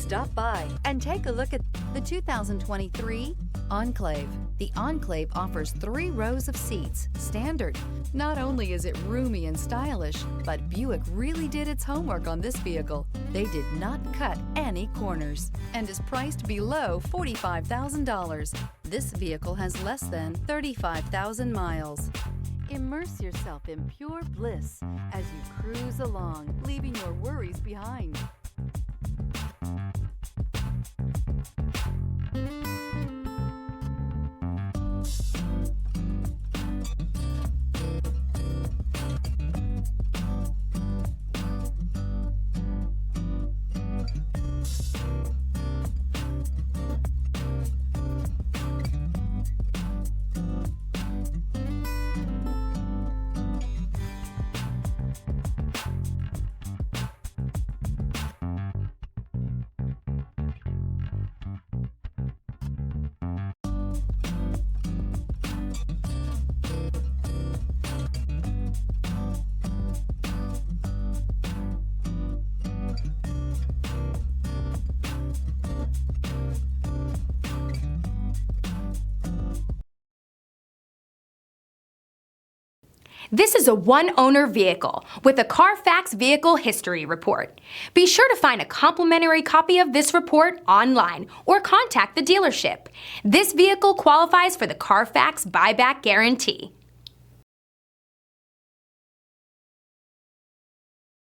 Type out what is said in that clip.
Stop by and take a look at the 2023 Enclave. The Enclave offers 3 rows of seats, standard. Not only is it roomy and stylish, but Buick really did its homework on this vehicle. They did not cut any corners and is priced below $45,000. This vehicle has less than 35,000 miles. Immerse yourself in pure bliss as you cruise along, leaving your worries behind. This is a one-owner vehicle with a Carfax Vehicle History Report. Be sure to find a complimentary copy of this report online or contact the dealership. This vehicle qualifies for the Carfax Buyback Guarantee.